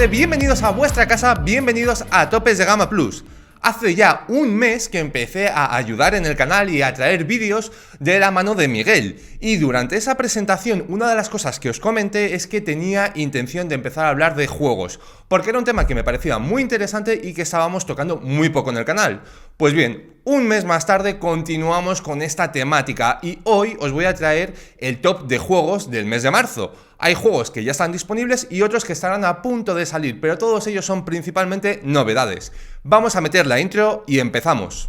gente, bienvenidos a vuestra casa, bienvenidos a Topes de Gama Plus. Hace ya un mes que empecé a ayudar en el canal y a traer vídeos de la mano de Miguel. Y durante esa presentación, una de las cosas que os comenté es que tenía intención de empezar a hablar de juegos, porque era un tema que me parecía muy interesante y que estábamos tocando muy poco en el canal. Pues bien, un mes más tarde continuamos con esta temática y hoy os voy a traer el top de juegos del mes de marzo. Hay juegos que ya están disponibles y otros que estarán a punto de salir, pero todos ellos son principalmente novedades. Vamos a meter la intro y empezamos.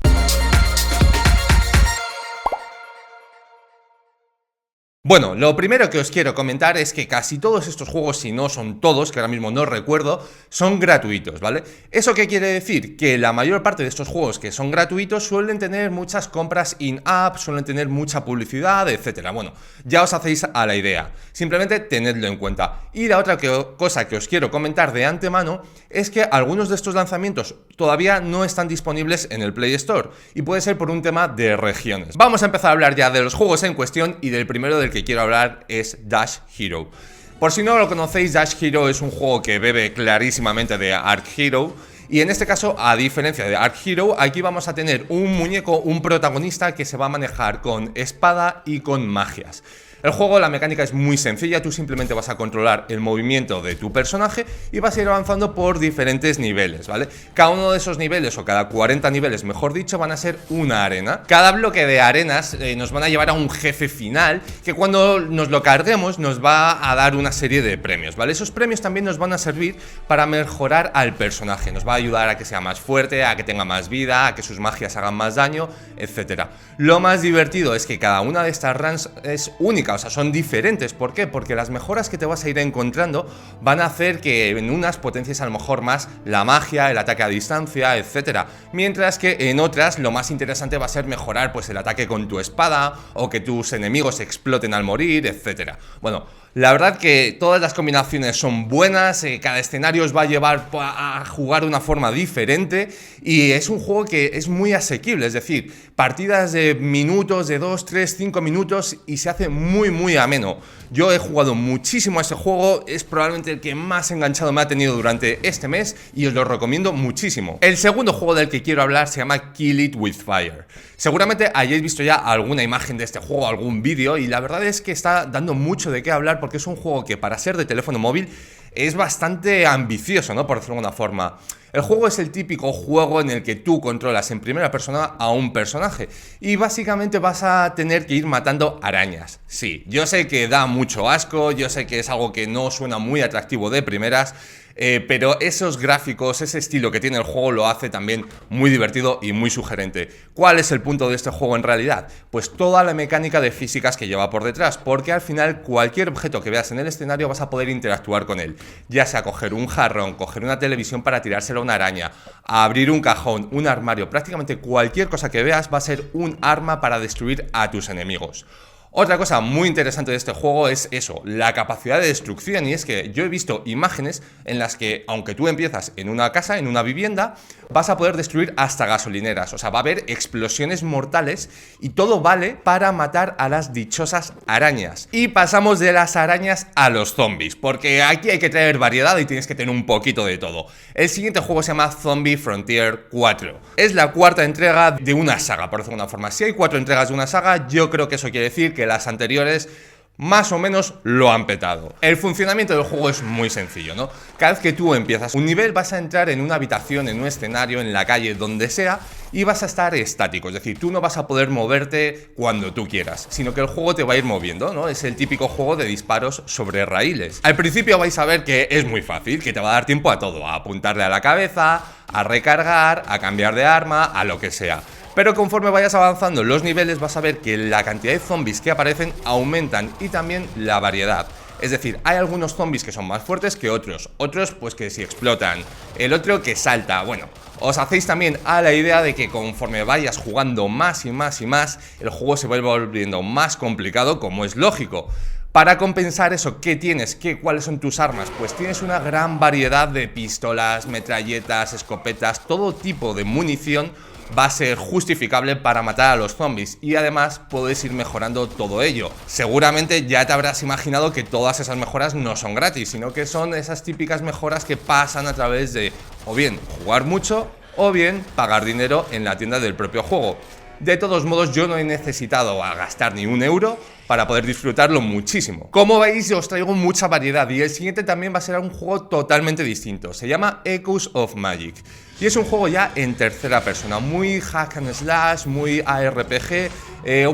Bueno, lo primero que os quiero comentar es que casi todos estos juegos, si no son todos, que ahora mismo no recuerdo, son gratuitos, ¿vale? ¿Eso qué quiere decir? Que la mayor parte de estos juegos que son gratuitos suelen tener muchas compras in-app, suelen tener mucha publicidad, etcétera. Bueno, ya os hacéis a la idea. Simplemente tenedlo en cuenta. Y la otra cosa que os quiero comentar de antemano es que algunos de estos lanzamientos todavía no están disponibles en el Play Store y puede ser por un tema de regiones. Vamos a empezar a hablar ya de los juegos en cuestión y del primero del que quiero hablar es Dash Hero. Por si no lo conocéis, Dash Hero es un juego que bebe clarísimamente de Arc Hero. Y en este caso, a diferencia de Arc Hero, aquí vamos a tener un muñeco, un protagonista que se va a manejar con espada y con magias. El juego, la mecánica es muy sencilla, tú simplemente vas a controlar el movimiento de tu personaje y vas a ir avanzando por diferentes niveles, ¿vale? Cada uno de esos niveles, o cada 40 niveles, mejor dicho, van a ser una arena. Cada bloque de arenas nos van a llevar a un jefe final que cuando nos lo carguemos nos va a dar una serie de premios, ¿vale? Esos premios también nos van a servir para mejorar al personaje, nos va a ayudar a que sea más fuerte, a que tenga más vida, a que sus magias hagan más daño, etc. Lo más divertido es que cada una de estas runs es única. O sea, son diferentes. ¿Por qué? Porque las mejoras que te vas a ir encontrando van a hacer que en unas potencies a lo mejor más la magia, el ataque a distancia, etcétera. Mientras que en otras lo más interesante va a ser mejorar pues el ataque con tu espada o que tus enemigos exploten al morir, etcétera. Bueno, la verdad que todas las combinaciones son buenas, cada escenario os va a llevar a jugar de una forma diferente y es un juego que es muy asequible, es decir, partidas de minutos, de 2, 3, 5 minutos y se hace muy ameno. Yo he jugado muchísimo a este juego, es probablemente el que más enganchado me ha tenido durante este mes y os lo recomiendo muchísimo. El segundo juego del que quiero hablar se llama Kill It With Fire. Seguramente hayáis visto ya alguna imagen de este juego, algún vídeo, y la verdad es que está dando mucho de qué hablar porque es un juego que para ser de teléfono móvil es bastante ambicioso, ¿no? Por decirlo de alguna forma. El juego es el típico juego en el que tú controlas en primera persona a un personaje y básicamente vas a tener que ir matando arañas. Sí, yo sé que da mucho asco, yo sé que es algo que no suena muy atractivo de primeras, pero esos gráficos, ese estilo que tiene el juego lo hace también muy divertido y muy sugerente. ¿Cuál es el punto de este juego en realidad? Pues toda la mecánica de físicas que lleva por detrás, porque al final cualquier objeto que veas en el escenario vas a poder interactuar con él, ya sea coger un jarrón, coger una televisión para tirárselo a una araña, abrir un cajón, un armario, prácticamente cualquier cosa que veas va a ser un arma para destruir a tus enemigos. Otra cosa muy interesante de este juego es eso, la capacidad de destrucción, y es que yo he visto imágenes en las que, aunque tú empiezas en una casa, en una vivienda, vas a poder destruir hasta gasolineras, o sea, va a haber explosiones mortales y todo vale para matar a las dichosas arañas. Y pasamos de las arañas a los zombies, porque aquí hay que traer variedad y tienes que tener un poquito de todo. El siguiente juego se llama Zombie Frontier 4. Es la cuarta entrega de una saga, por decirlo de una forma. Si hay 4 entregas de una saga, yo creo que eso quiere decir que las anteriores más o menos lo han petado. El funcionamiento del juego es muy sencillo, ¿no? Cada vez que tú empiezas un nivel vas a entrar en una habitación, en un escenario, en la calle, donde sea, y vas a estar estático, es decir, tú no vas a poder moverte cuando tú quieras, sino que el juego te va a ir moviendo, ¿no? Es el típico juego de disparos sobre raíles. Al principio vais a ver que es muy fácil, que te va a dar tiempo a todo, a apuntarle a la cabeza, a recargar, a cambiar de arma, a lo que sea. Pero conforme vayas avanzando en los niveles vas a ver que la cantidad de zombies que aparecen aumentan y también la variedad. Es decir, hay algunos zombies que son más fuertes que otros, pues que si explotan, el otro que salta. Bueno, os hacéis también a la idea de que conforme vayas jugando más y más y más, el juego se vuelve volviendo más complicado, como es lógico. Para compensar eso, ¿qué tienes? ¿Cuáles son tus armas? Pues tienes una gran variedad de pistolas, metralletas, escopetas, todo tipo de munición va a ser justificable para matar a los zombies y además puedes ir mejorando todo ello. Seguramente ya te habrás imaginado que todas esas mejoras no son gratis, sino que son esas típicas mejoras que pasan a través de o bien jugar mucho o bien pagar dinero en la tienda del propio juego. De todos modos, yo no he necesitado gastar ni un euro para poder disfrutarlo muchísimo. Como veis, os traigo mucha variedad y el siguiente también va a ser un juego totalmente distinto. Se llama Echoes of Magic y es un juego ya en tercera persona, muy hack and slash, muy ARPG,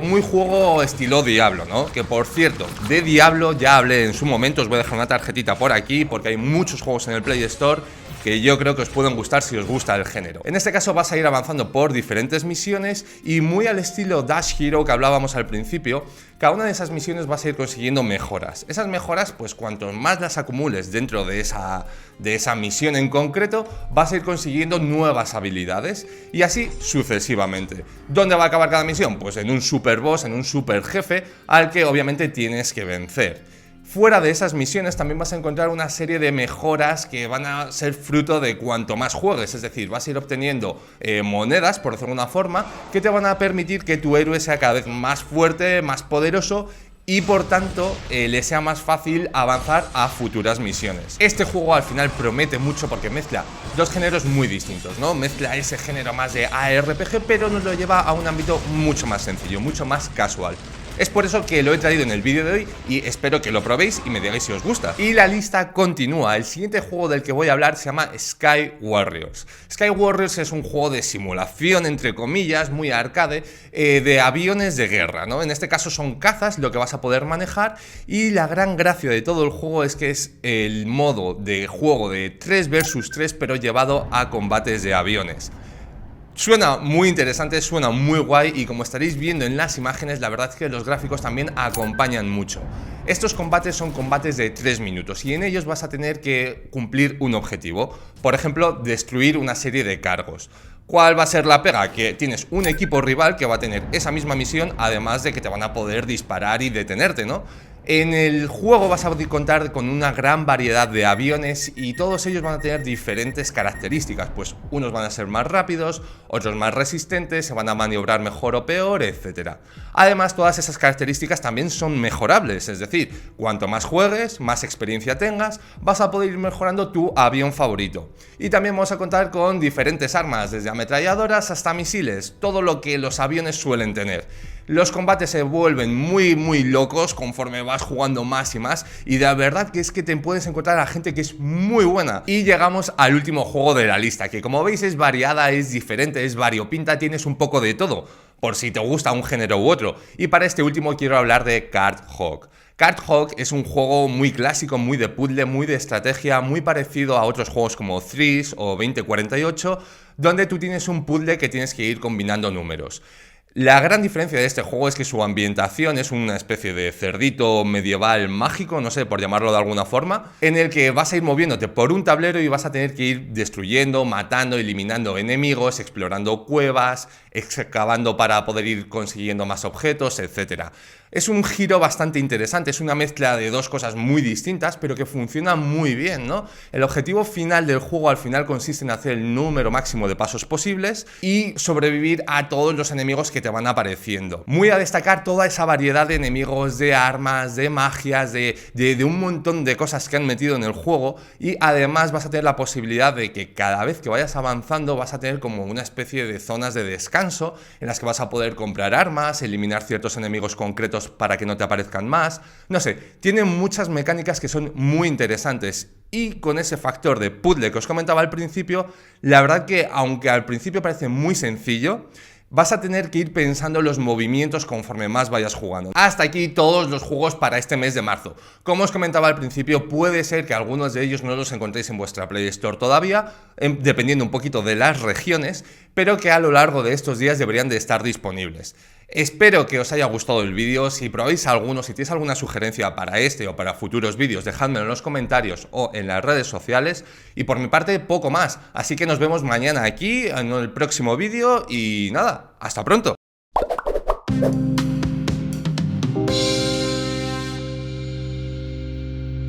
muy juego estilo Diablo, ¿no? Que por cierto, de Diablo ya hablé en su momento, os voy a dejar una tarjetita por aquí porque hay muchos juegos en el Play Store que yo creo que os pueden gustar si os gusta el género. En este caso vas a ir avanzando por diferentes misiones y muy al estilo Dash Hero que hablábamos al principio, cada una de esas misiones vas a ir consiguiendo mejoras. Esas mejoras, pues cuanto más las acumules dentro de esa misión en concreto, vas a ir consiguiendo nuevas habilidades y así sucesivamente. ¿Dónde va a acabar cada misión? Pues en un super boss, en un super jefe al que obviamente tienes que vencer. Fuera de esas misiones también vas a encontrar una serie de mejoras que van a ser fruto de cuanto más juegues, es decir, vas a ir obteniendo monedas, por decirlo de una forma, que te van a permitir que tu héroe sea cada vez más fuerte, más poderoso y por tanto le sea más fácil avanzar a futuras misiones. Este juego al final promete mucho porque mezcla dos géneros muy distintos, ¿no? Mezcla ese género más de ARPG, pero nos lo lleva a un ámbito mucho más sencillo, mucho más casual. Es por eso que lo he traído en el vídeo de hoy y espero que lo probéis y me digáis si os gusta. Y la lista continúa. El siguiente juego del que voy a hablar se llama Sky Warriors. Sky Warriors es un juego de simulación, entre comillas, muy arcade, de aviones de guerra, ¿no? En este caso son cazas lo que vas a poder manejar y la gran gracia de todo el juego es que es el modo de juego de 3 versus 3 pero llevado a combates de aviones. Suena muy interesante, suena muy guay y como estaréis viendo en las imágenes, la verdad es que los gráficos también acompañan mucho. Estos combates son combates de 3 minutos y en ellos vas a tener que cumplir un objetivo. Por ejemplo, destruir una serie de cargos. ¿Cuál va a ser la pega? Que tienes un equipo rival que va a tener esa misma misión, además de que te van a poder disparar y detenerte, ¿no? En el juego vas a contar con una gran variedad de aviones y todos ellos van a tener diferentes características, pues unos van a ser más rápidos, otros más resistentes, se van a maniobrar mejor o peor, etc. Además, todas esas características también son mejorables, es decir, cuanto más juegues, más experiencia tengas, vas a poder ir mejorando tu avión favorito. Y también vamos a contar con diferentes armas, desde ametralladoras hasta misiles, todo lo que los aviones suelen tener. Los combates se vuelven muy locos conforme vas jugando más y más y de verdad que es que te puedes encontrar a gente que es muy buena. Y llegamos al último juego de la lista, que como veis es variada, es diferente, es variopinta, tienes un poco de todo, por si te gusta un género u otro. Y para este último quiero hablar de Card Hawk. Card Hawk es un juego muy clásico, muy de puzzle, muy de estrategia, muy parecido a otros juegos como Threes o 2048, donde tú tienes un puzzle que tienes que ir combinando números. La gran diferencia de este juego es que su ambientación es una especie de cerdito medieval mágico, no sé, por llamarlo de alguna forma, en el que vas a ir moviéndote por un tablero y vas a tener que ir destruyendo, matando, eliminando enemigos, explorando cuevas, excavando para poder ir consiguiendo más objetos, etc. Es un giro bastante interesante, es una mezcla de dos cosas muy distintas, pero que funciona muy bien, ¿no? El objetivo final del juego al final consiste en hacer el número máximo de pasos posibles y sobrevivir a todos los enemigos que te van apareciendo. Muy a destacar toda esa variedad de enemigos, de armas, de magias, de un montón de cosas que han metido en el juego y además vas a tener la posibilidad de que cada vez que vayas avanzando vas a tener como una especie de zonas de descanso en las que vas a poder comprar armas, eliminar ciertos enemigos concretos para que no te aparezcan más. No sé, tiene muchas mecánicas que son muy interesantes y con ese factor de puzzle que os comentaba al principio, la verdad que aunque al principio parece muy sencillo, vas a tener que ir pensando los movimientos conforme más vayas jugando. Hasta aquí todos los juegos para este mes de marzo. Como os comentaba al principio, puede ser que algunos de ellos no los encontréis en vuestra Play Store todavía, dependiendo un poquito de las regiones, pero que a lo largo de estos días deberían de estar disponibles. Espero que os haya gustado el vídeo. Si probáis alguno, si tenéis alguna sugerencia para este o para futuros vídeos, dejádmelo en los comentarios o en las redes sociales. Y por mi parte, poco más. Así que nos vemos mañana aquí en el próximo vídeo y nada, hasta pronto.